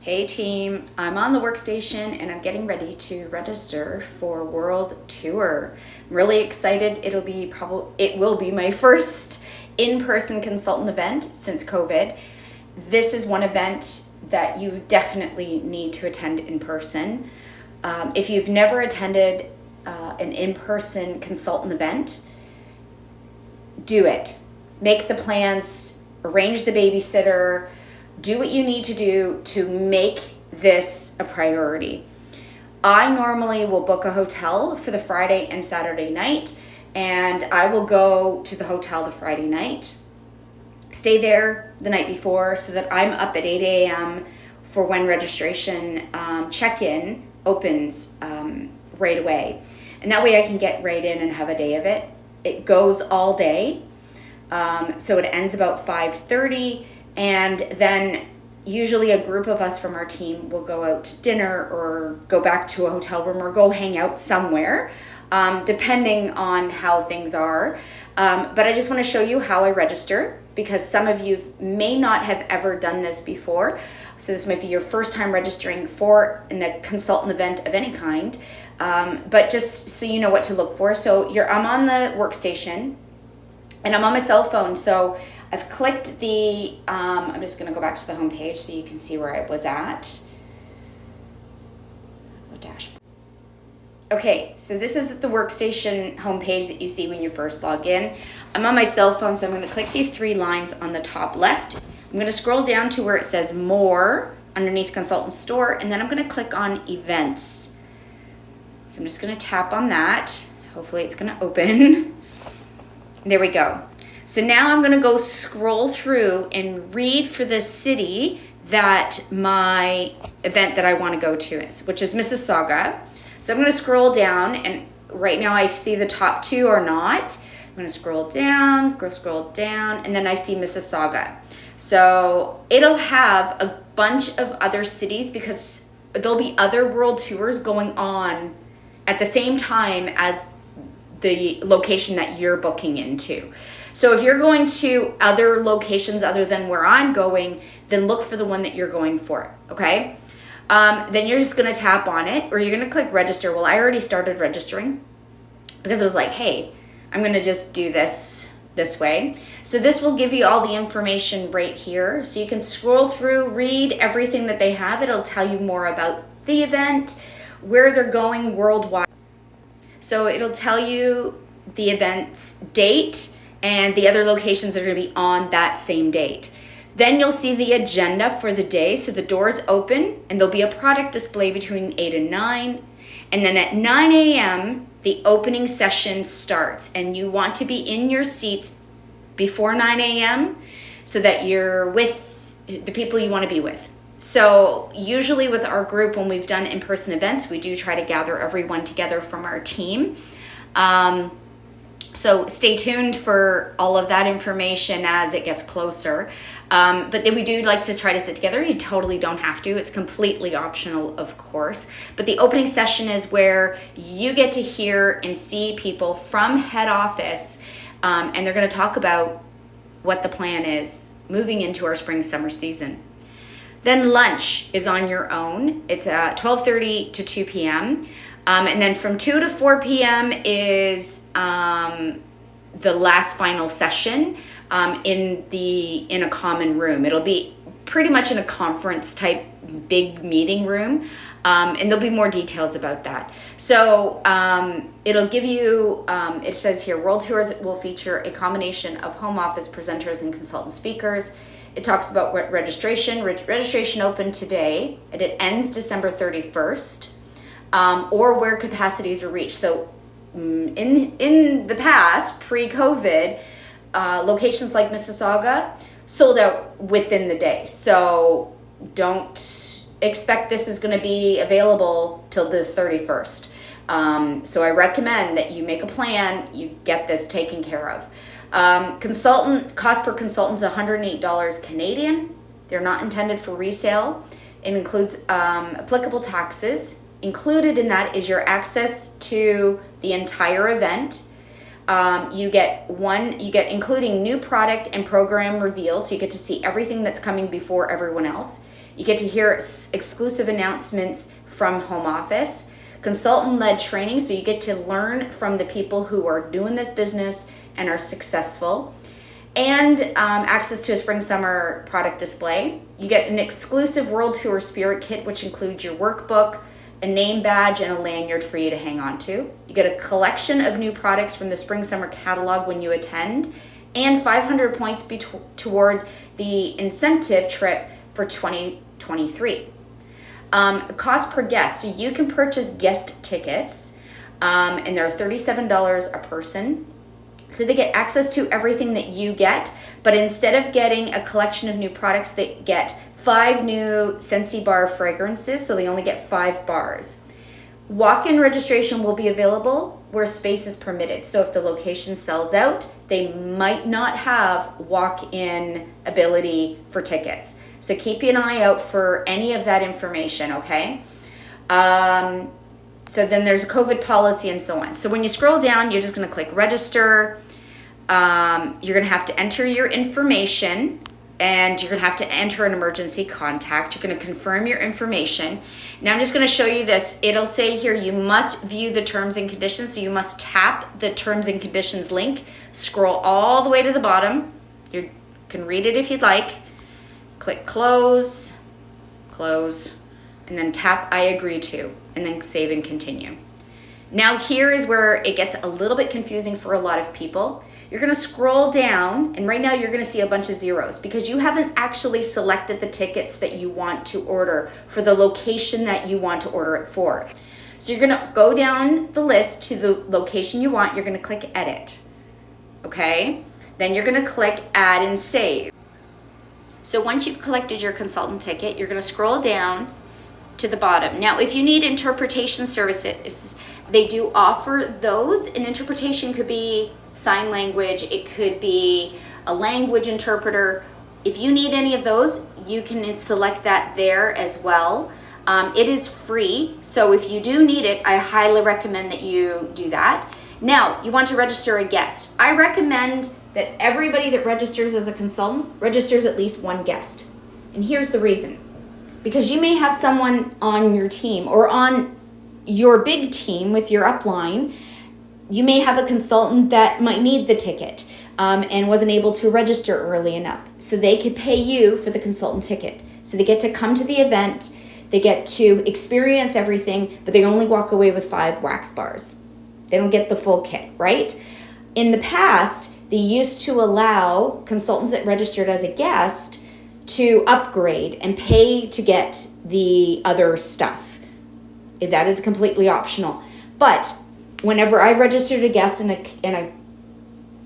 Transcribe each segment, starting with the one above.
Hey team, I'm on the workstation and I'm getting ready to register for World Tour. I'm really excited. It will be my first in-person consultant event since COVID. This is one event that you definitely need to attend in person. If you've never attended an in-person consultant event, do it. Make the plans, arrange the babysitter, do what you need to do to make this a priority. I normally will book a hotel for the Friday and Saturday night, and I will go to the hotel the Friday night, stay there the night before so that I'm up at 8 a.m. for when registration check-in opens right away. And that way I can get right in and have a day of it. It goes all day, so it ends about 5:30. And then usually a group of us from our team will go out to dinner or go back to a hotel room or go hang out somewhere, depending on how things are. But I just want to show you how I register because some of you may not have ever done this before. So this might be your first time registering for a consultant event of any kind. But just so you know what to look for. So I'm on the workstation and I'm on my cell phone. So I've clicked the, I'm just going to go back to the home page so you can see where I was at. Oh, dashboard. Okay, so this is the workstation homepage that you see when you first log in. I'm on my cell phone, so I'm going to click these three lines on the top left. I'm going to scroll down to where it says More underneath Consultant Store, and then I'm going to click on Events. So I'm just going to tap on that. Hopefully it's going to open. There we go. So now I'm going to go scroll through and read for the city that my event that I want to go to is, which is Mississauga. So I'm going to scroll down, and right now I see the top two are not. I'm going to scroll down, and then I see Mississauga. So it'll have a bunch of other cities because there'll be other world tours going on at the same time as the location that you're booking into. So if you're going to other locations other than where I'm going, then look for the one that you're going for, okay? Then you're just gonna tap on it, or you're gonna click register. Well, I already started registering because I was like, hey, I'm gonna just do this way. So this will give you all the information right here. So you can scroll through, read everything that they have. It'll tell you more about the event, where they're going worldwide. So it'll tell you the event's date, and the other locations that are going to be on that same date. Then you'll see the agenda for the day. So the doors open and there'll be a product display between 8 and 9. And then at 9 a.m., the opening session starts. And you want to be in your seats before 9 a.m. so that you're with the people you want to be with. So usually with our group, when we've done in-person events, we do try to gather everyone together from our team. So stay tuned for all of that information as it gets closer. But then we do like to try to sit together. You totally don't have to. It's completely optional, of course. But the opening session is where you get to hear and see people from head office, and they're going to talk about what the plan is moving into our spring-summer season. Then lunch is on your own. It's 12:30 to 2 p.m. And then from 2 to 4 p.m. is the last final session in a common room. It'll be pretty much in a conference type big meeting room, and there'll be more details about that. So it'll give you, it says here, World Tours will feature a combination of home office presenters and consultant speakers. It talks about what registration opened today, and it ends December 31st. Or where capacities are reached. So in the past, pre-COVID, locations like Mississauga sold out within the day. So don't expect this is going to be available till the 31st. So I recommend that you make a plan, you get this taken care of. Cost per consultant is $108 Canadian. They're not intended for resale. It includes applicable taxes. Included in that is your access to the entire event. You get including new product and program reveals, so you get to see everything that's coming before everyone else. You get to hear exclusive announcements from home office, consultant-led training, so you get to learn from the people who are doing this business and are successful, and access to a spring-summer product display. You get an exclusive World Tour Spirit Kit, which includes your workbook, a name badge, and a lanyard for you to hang on to. You get a collection of new products from the spring-summer catalog when you attend, and 500 points toward the incentive trip for 2023. Cost per guest, so you can purchase guest tickets, and they're $37 a person. So they get access to everything that you get, but instead of getting a collection of new products, they get 5 new Scentsy bar fragrances, so they only get 5 bars. Walk-in registration will be available where space is permitted. So if the location sells out, they might not have walk-in ability for tickets. So keep an eye out for any of that information, okay? So then there's a COVID policy and so on. So when you scroll down, you're just gonna click register. You're gonna have to enter your information, and you're gonna have to enter an emergency contact. You're gonna confirm your information. Now I'm just gonna show you this. It'll say here, you must view the terms and conditions. So you must tap the terms and conditions link, scroll all the way to the bottom. You can read it if you'd like. Click close, and then tap I agree to, and then save and continue. Now here is where it gets a little bit confusing for a lot of people. You're gonna scroll down, and right now you're gonna see a bunch of zeros because you haven't actually selected the tickets that you want to order for the location that you want to order it for. So you're gonna go down the list to the location you want. You're gonna click edit, okay? Then you're gonna click add and save. So once you've collected your consultant ticket, you're gonna scroll down to the bottom. Now, if you need interpretation services, they do offer those. An interpretation could be sign language, it could be a language interpreter. If you need any of those, you can select that there as well. It is free, so if you do need it, I highly recommend that you do that. Now, you want to register a guest. I recommend that everybody that registers as a consultant registers at least 1 guest. And here's the reason. Because you may have someone on your team or on your big team with your upline, you may have a consultant that might need the ticket and wasn't able to register early enough. So they could pay you for the consultant ticket. So they get to come to the event, they get to experience everything, but they only walk away with 5 wax bars. They don't get the full kit, right? In the past, they used to allow consultants that registered as a guest to upgrade and pay to get the other stuff. That is completely optional. But whenever I registered a guest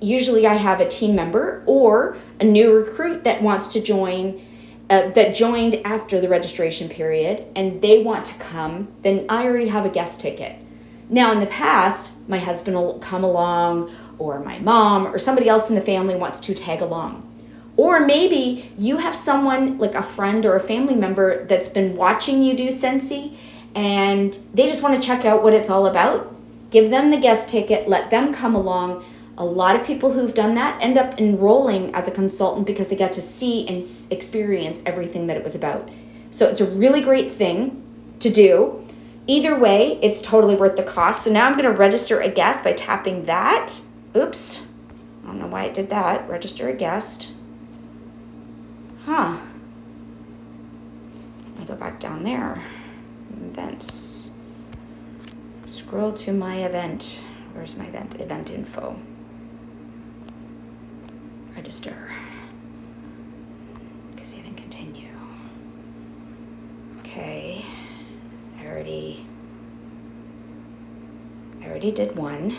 usually I have a team member or a new recruit that wants to join, that joined after the registration period, and they want to come, then I already have a guest ticket. Now in the past, my husband will come along, or my mom, or somebody else in the family wants to tag along. Or maybe you have someone like a friend or a family member that's been watching you do Scentsy, and they just want to check out what it's all about. Give them the guest ticket, let them come along. A lot of people who've done that end up enrolling as a consultant because they got to see and experience everything that it was about. So it's a really great thing to do. Either way, it's totally worth the cost. So now I'm going to register a guest by tapping that. Oops. I don't know why it did that. Register a guest. Huh. Let me go back down there. Events. Scroll to my event. Where's my event? Event info. Register. Save and continue. Okay. I already did one.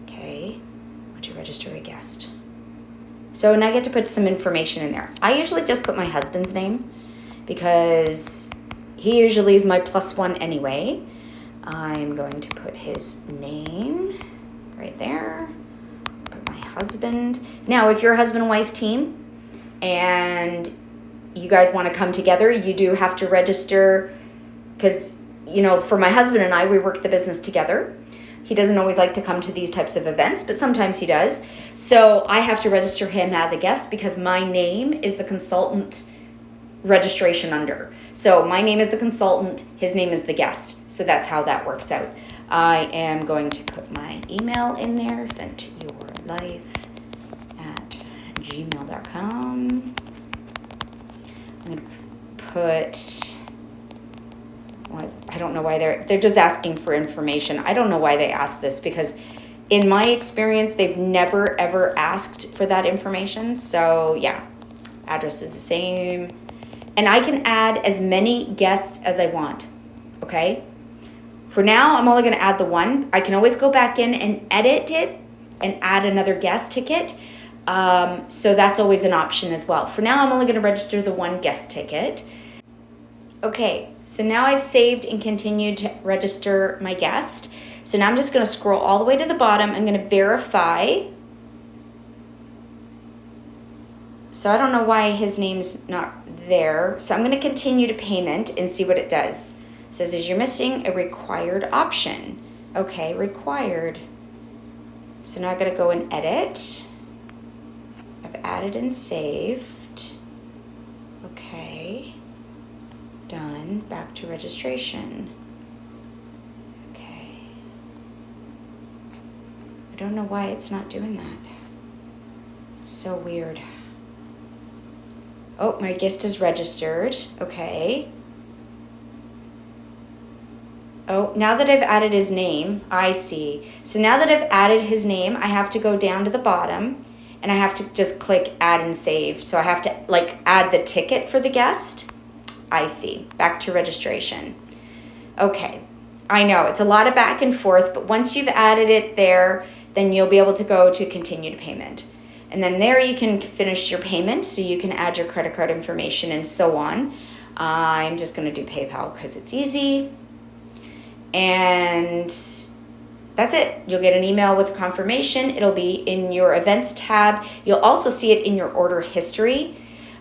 Okay. I want to register a guest. So now I get to put some information in there. I usually just put my husband's name because he usually is my +1 anyway. I'm going to put his name right there. Put my husband. Now, if you're a husband and wife team and you guys want to come together, you do have to register because, you know, for my husband and I, we work the business together. He doesn't always like to come to these types of events, but sometimes he does. So I have to register him as a guest because my name is the consultant registration under. So my name is the consultant, his name is the guest. So that's how that works out. I am going to put my email in there, scentyourlife@gmail.com. I'm going to put, I don't know why they're just asking for information. I don't know why they asked this, because in my experience, they've never ever asked for that information. So yeah, address is the same. And I can add as many guests as I want, okay? For now, I'm only gonna add the one. I can always go back in and edit it and add another guest ticket. So that's always an option as well. For now, I'm only gonna register the one guest ticket. Okay, so now I've saved and continued to register my guest. So now I'm just gonna scroll all the way to the bottom. I'm gonna verify. So I don't know why his name's not there. So I'm gonna continue to payment and see what it does. It says, you're missing a required option. Okay, required. So now I gotta go and edit. I've added and saved. Okay, done, back to registration. Okay. I don't know why it's not doing that. So weird. Oh, my guest is registered. Okay. Oh, now that I've added his name, I see. So now that I've added his name, I have to go down to the bottom and I have to just click add and save. So I have to like add the ticket for the guest. I see. Back to registration. Okay. I know it's a lot of back and forth, but once you've added it there, then you'll be able to go to continue to payment. And then there you can finish your payment, so you can add your credit card information and so on. I'm just going to do PayPal because it's easy. And that's it. You'll get an email with confirmation. It'll be in your events tab. You'll also see it in your order history.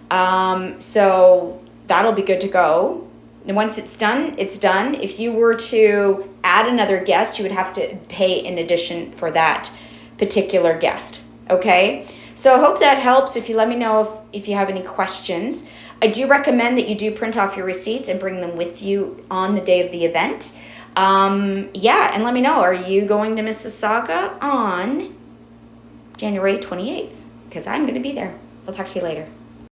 So that'll be good to go. And once it's done, it's done. If you were to add another guest, you would have to pay in addition for that particular guest. Okay? So I hope that helps. If you let me know if you have any questions. I do recommend that you do print off your receipts and bring them with you on the day of the event. Yeah, and let me know, are you going to Mississauga on January 28th? Because I'm going to be there. I'll talk to you later.